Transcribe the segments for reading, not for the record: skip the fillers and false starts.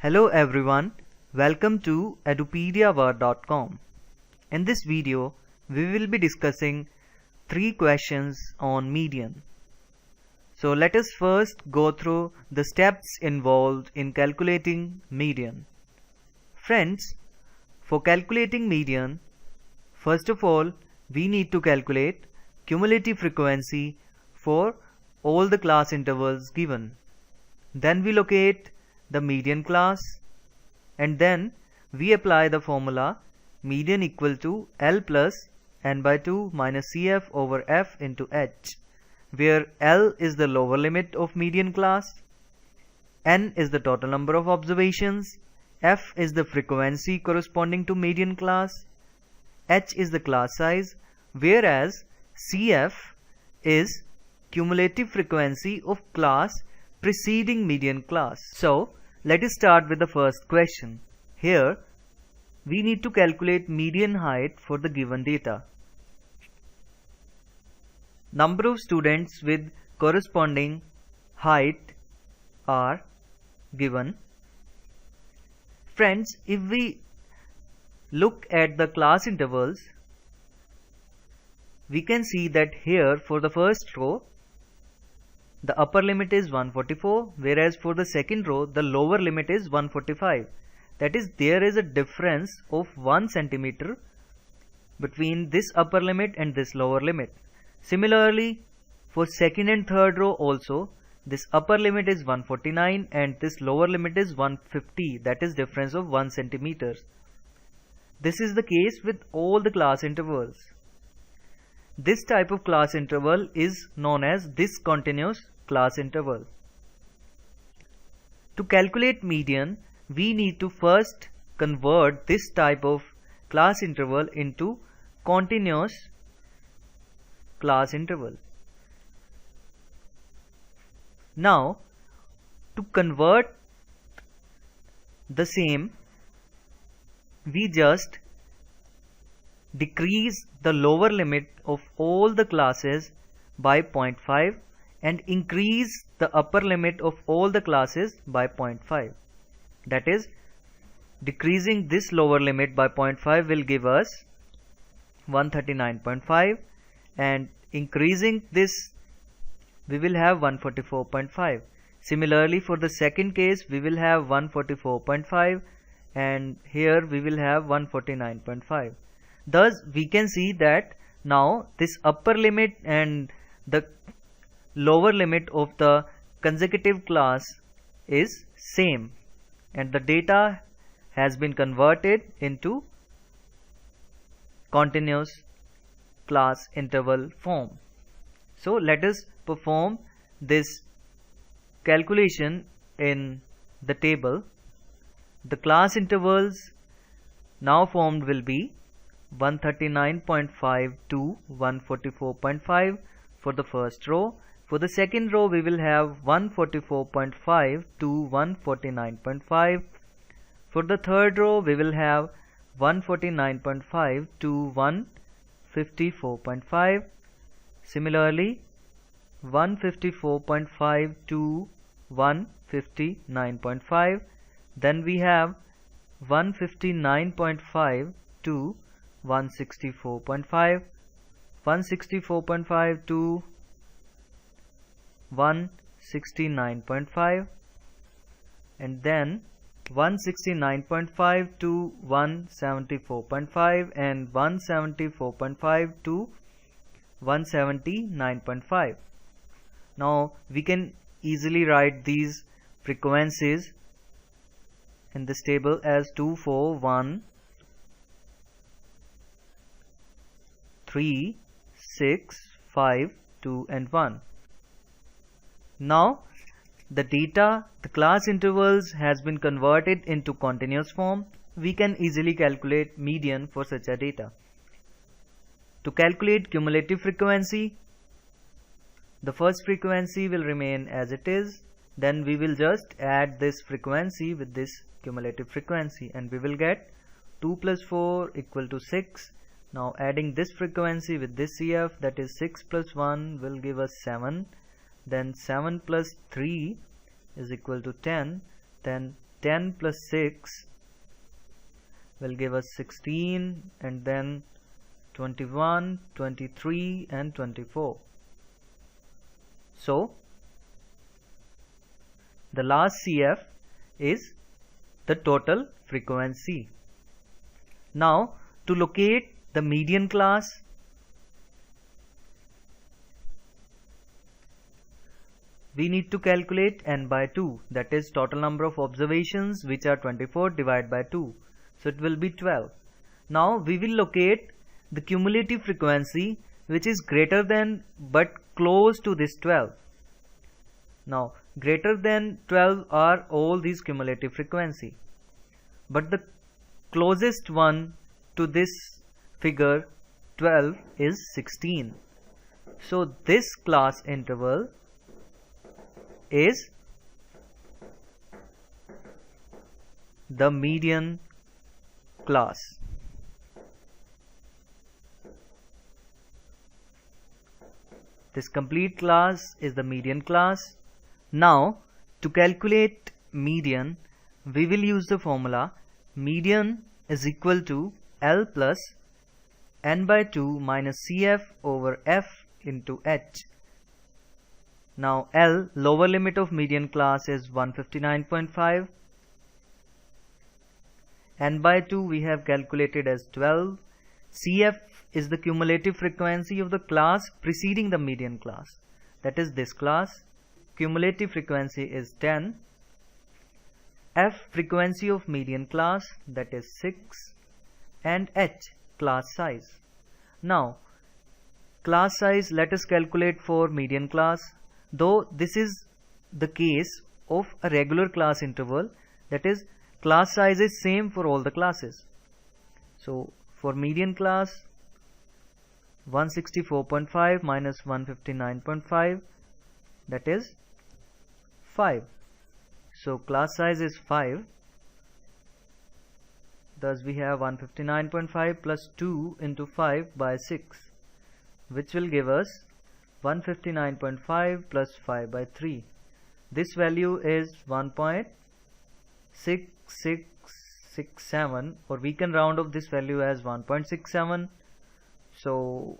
Hello everyone, welcome to edupediaword.com. In this video, we will be discussing 3 questions on median. So let us first go through the steps involved in calculating median. Friends, for calculating median, first of all, we need to calculate cumulative frequency for all the class intervals given. Then we locate the median class and then we apply the formula median equal to L plus n by 2 minus CF over F into H, where L is the lower limit of median class, n is the total number of observations, F is the frequency corresponding to median class, H is the class size, whereas CF is cumulative frequency of class preceding median class. So let us start with the first question. Here we need to calculate median height for the given data. Number of students with corresponding height are given. Friends, if we look at the class intervals, we can see that here for the first row the upper limit is 144, whereas for the second row the lower limit is 145. That is, there is a difference of 1 centimeter between this upper limit and this lower limit. Similarly, for second and third row also, this upper limit is 149 and this lower limit is 150. That is difference of 1 centimeter. This is the case with all the class intervals. This type of class interval is known as discontinuous class interval. To calculate median, we need to first convert this type of class interval into continuous class interval. Now, to convert the same, we just decrease the lower limit of all the classes by 0.5 and increase the upper limit of all the classes by 0.5. That is, decreasing this lower limit by 0.5 will give us 139.5 and increasing this we will have 144.5. Similarly, for the second case we will have 144.5 and here we will have 149.5. Thus, we can see that now this upper limit and the lower limit of the consecutive class is same and the data has been converted into continuous class interval form. So let us perform this calculation in the table. The class intervals now formed will be 139.5 to 144.5 for the first row. For the second row we will have 144.5 to 149.5. For the third row we will have 149.5 to 154.5. Similarly, 154.5 to 159.5. Then we have 159.5 to 164.5, 164.5 to 169.5, and then 169.5 to 174.5 and 174.5 to 179.5. Now we can easily write these frequencies in this table as 2, 4, 1, 3, 6, 5, 2 and 1. Now the data, the class intervals has been converted into continuous form. We can easily calculate median for such a data. To calculate cumulative frequency, the first frequency will remain as it is. Then we will just add this frequency with this cumulative frequency and we will get 2 plus 4 equal to 6. Now adding this frequency with this CF, that is 6 plus 1 will give us 7. Then 7 plus 3 is equal to 10. Then 10 plus 6 will give us 16, and then 21, 23 and 24. So the last CF is the total frequency. Now to locate the median class, we need to calculate n by 2, that is total number of observations, which are 24 divided by 2. So it will be 12. Now we will locate the cumulative frequency which is greater than but close to this 12. Now greater than 12 are all these cumulative frequency, but the closest one to this figure 12 is 16. So this class interval is the median class. This complete class is the median class. Now to calculate median, we will use the formula median is equal to L plus n by 2 minus CF over F into H. Now L, lower limit of median class, is 159.5. N by 2 we have calculated as 12. CF is the cumulative frequency of the class preceding the median class, that is this class. Cumulative frequency is 10. F, frequency of median class, that is 6. And H, class size. Now class size, let us calculate for median class. Though this is the case of a regular class interval, that is class size is same for all the classes. So for median class, 164.5 minus 159.5, that is 5. So class size is 5. Thus we have 159.5 plus 2 into 5 by 6, which will give us 159.5 plus 5 by 3. This value is 1.6667, or we can round off this value as 1.67. So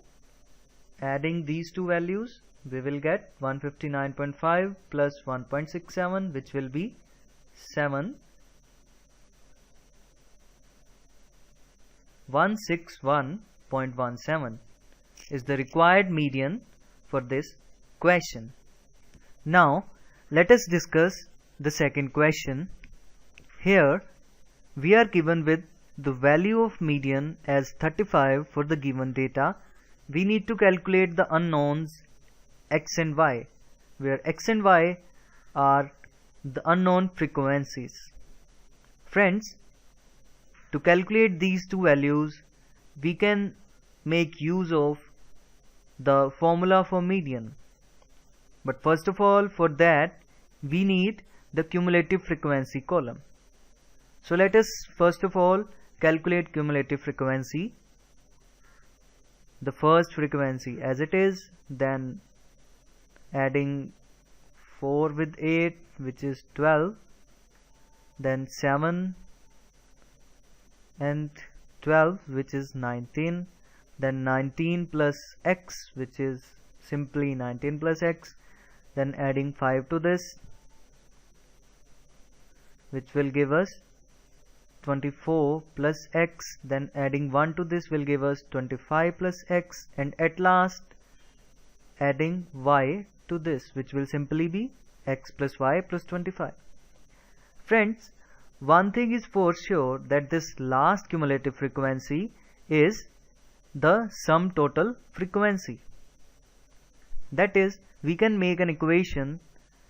adding these two values, we will get 159.5 plus 1.67, which will be 161.17 is the required median for this question. Now let us discuss the second question. Here we are given with the value of median as 35 for the given data. We need to calculate the unknowns x and y, where x and y are the unknown frequencies. Friends, to calculate these two values, we can make use of the formula for median. But first of all, for that we need the cumulative frequency column. So let us first of all calculate cumulative frequency. The first frequency as it is, then adding 4 with 8, which is 12, then 7 and 12, which is 19, then 19 plus x, which is simply 19 plus x, then adding 5 to this, which will give us 24 plus x, then adding 1 to this will give us 25 plus x, and at last adding y to this, which will simply be x plus y plus 25. Friends, one thing is for sure, that this last cumulative frequency is the sum total frequency. That is, we can make an equation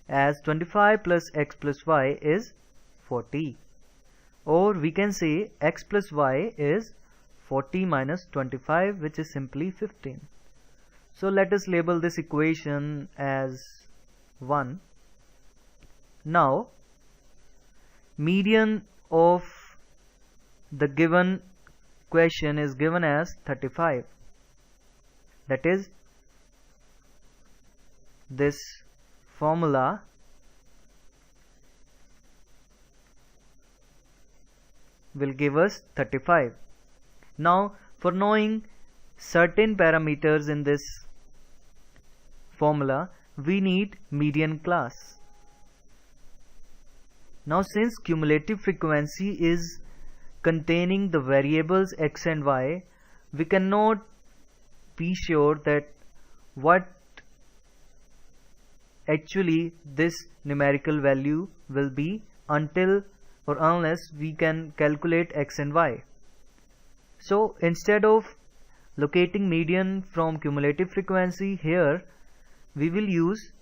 as 25 plus x plus y is 40, or we can say x plus y is 40 minus 25, which is simply 15. So let us label this equation as 1. Now median of the given question is given as 35. That is, this formula will give us 35. Now for knowing certain parameters in this formula, we need median class. Now since cumulative frequency is containing the variables x and y, we cannot be sure that what actually this numerical value will be until or unless we can calculate x and y. So instead of locating median from cumulative frequency, here we will use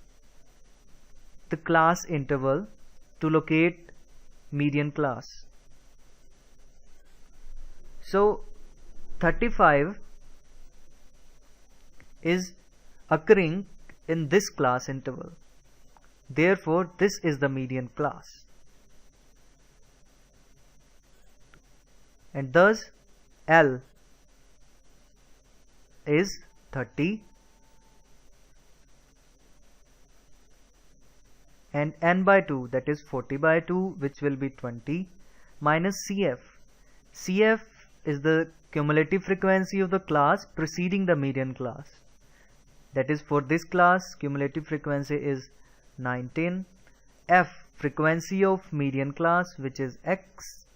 the class interval to locate median class. So 35 is occurring in this class interval. Therefore, this is the median class. And thus L is 30 and n by 2, that is 40 by 2, which will be 20, minus CF. CF is the cumulative frequency of the class preceding the median class. That is, for this class cumulative frequency is 19. F, frequency of median class, which is x,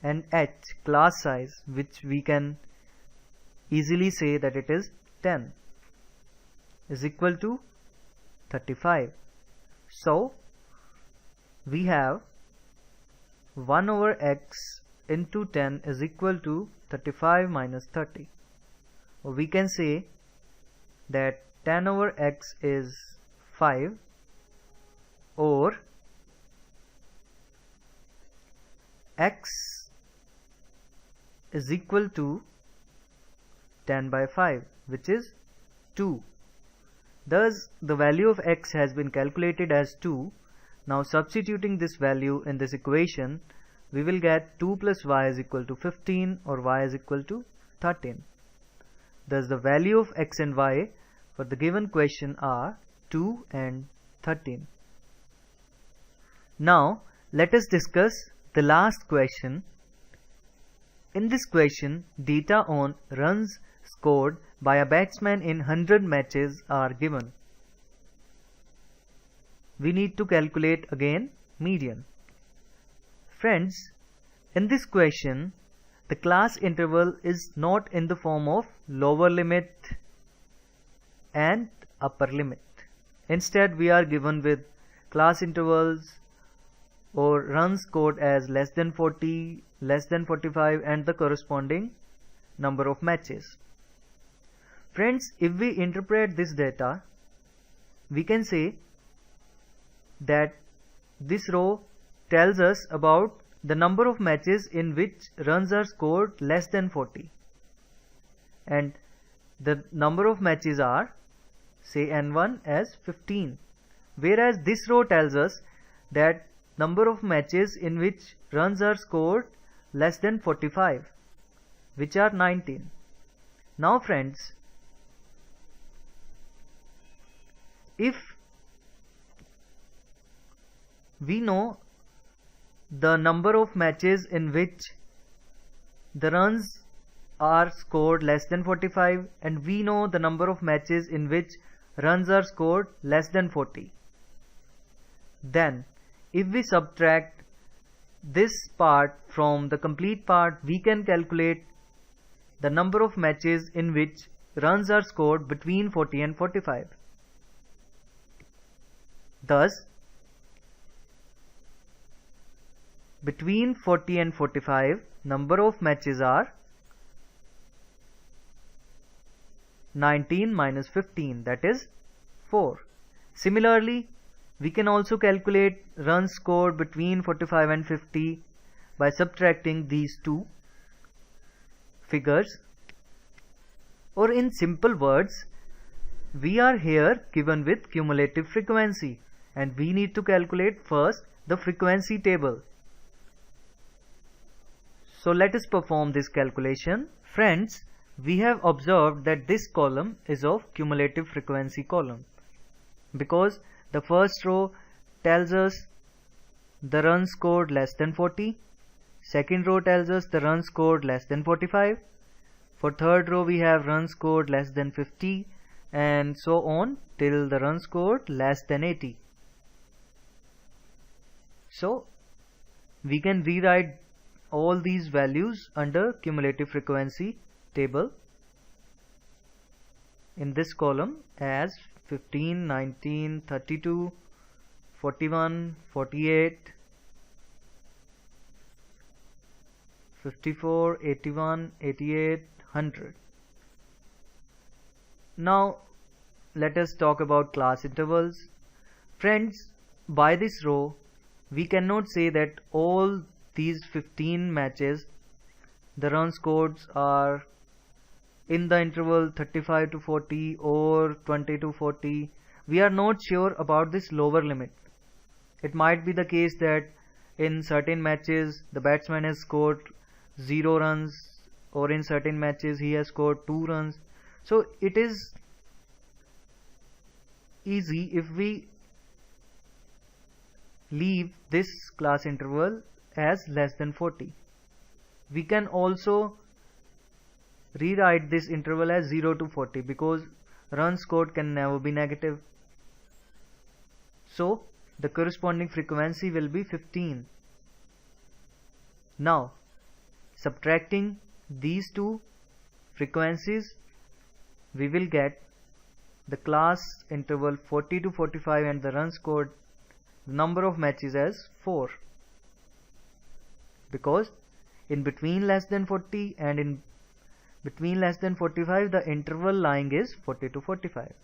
and h, class size, which we can easily say that it is 10, is equal to 35. So we have 1 over x into 10 is equal to 35 minus 30. Or we can say that 10 over x is 5, or x is equal to 10 by 5, which is 2. Thus the value of x has been calculated as 2. Now substituting this value in this equation, we will get 2 plus y is equal to 15, or y is equal to 13. Thus the value of x and y for the given question are 2 and 13. Now let us discuss the last question. In this question, data on runs scored by a batsman in 100 matches are given. We need to calculate again median. Friends, in this question, the class interval is not in the form of lower limit and upper limit. Instead, we are given with class intervals or runs scored as less than 40, less than 45, and the corresponding number of matches. Friends, if we interpret this data, we can say that this row tells us about the number of matches in which runs are scored less than 40, and the number of matches are, say, n1 as 15, whereas this row tells us that number of matches in which runs are scored less than 45, which are 19. Now friends, if we know the number of matches in which the runs are scored less than 45, and we know the number of matches in which runs are scored less than 40, then if we subtract this part from the complete part, we can calculate the number of matches in which runs are scored between 40 and 45. Thus, between 40 and 45, number of matches are 19 minus 15, that is 4. Similarly, we can also calculate runs scored between 45 and 50 by subtracting these two figures. Or in simple words, we are here given with cumulative frequency, and we need to calculate first the frequency table. So let us perform this calculation. Friends, we have observed that this column is of cumulative frequency column, because the first row tells us the runs scored less than 40, Second row tells us the run scored less than 45. For third row we have run scored less than 50, and so on till the run scored less than 80. So we can rewrite all these values under cumulative frequency table in this column as 15, 19, 32, 41, 48, 54, 81, 88, 100. Now let us talk about class intervals. Friends, by this row we cannot say that all these 15 matches, the run scores are in the interval 35 to 40 or 20 to 40. We are not sure about this lower limit. It might be the case that in certain matches the batsman has scored 0 runs, or in certain matches he has scored 2 runs. So it is easy if we leave this class interval as less than 40. We can also rewrite this interval as 0 to 40 because run scored can never be negative. So the corresponding frequency will be 15. Now subtracting these two frequencies, we will get the class interval 40 to 45 and the run scored number of matches as 4, because in between less than 40 and in between less than 45 the interval lying is 40 to 45.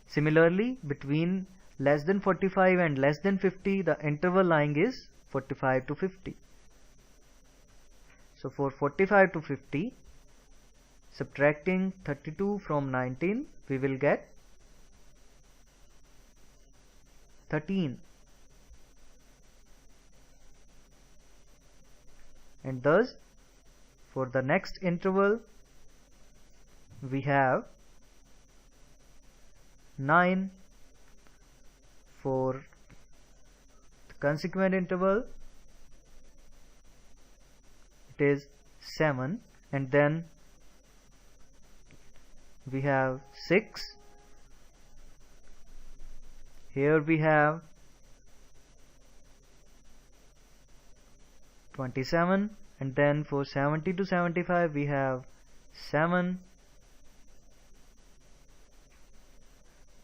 Similarly, between less than 45 and less than 50 the interval lying is 45 to 50. So for 45 to 50, subtracting 32 from 19, we will get 13. And thus for the next interval we have 9. For the consequent interval it is 7, and then we have 6. Here we have 27, and then for 70 to 75 we have 7,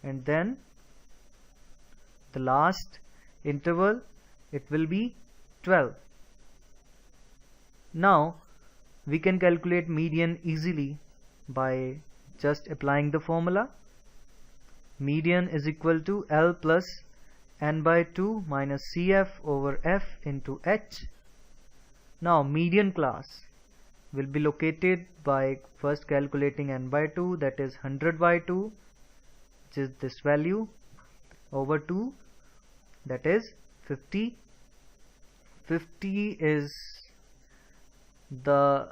and then the last interval it will be 12. Now we can calculate median easily by just applying the formula. Median is equal to L plus n by 2 minus CF over F into H. Now median class will be located by first calculating n by 2, that is 100 by 2, which is this value, over 2, that is 50. 50 is the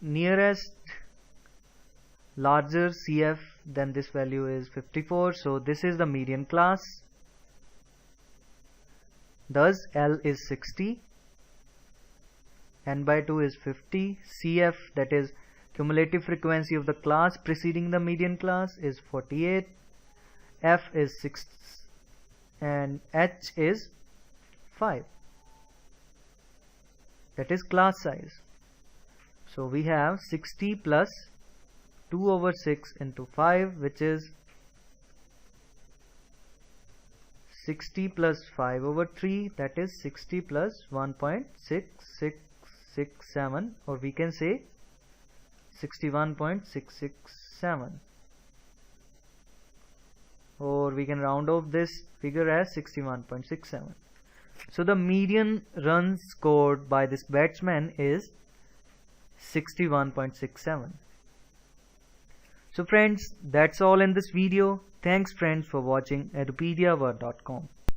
nearest larger CF, then this value is 54, so this is the median class. Thus L is 60, n by 2 is 50, CF, that is cumulative frequency of the class preceding the median class, is 48, F is 6, and H is 5, that is class size. So we have 60 plus 2 over 6 into 5, which is 60 plus 5 over 3, that is 60 plus 1.6667, or we can say 61.667, or we can round off this figure as 61.67. So the median runs scored by this batsman is 61.67. So friends, that's all in this video. Thanks friends for watching edupediaword.com.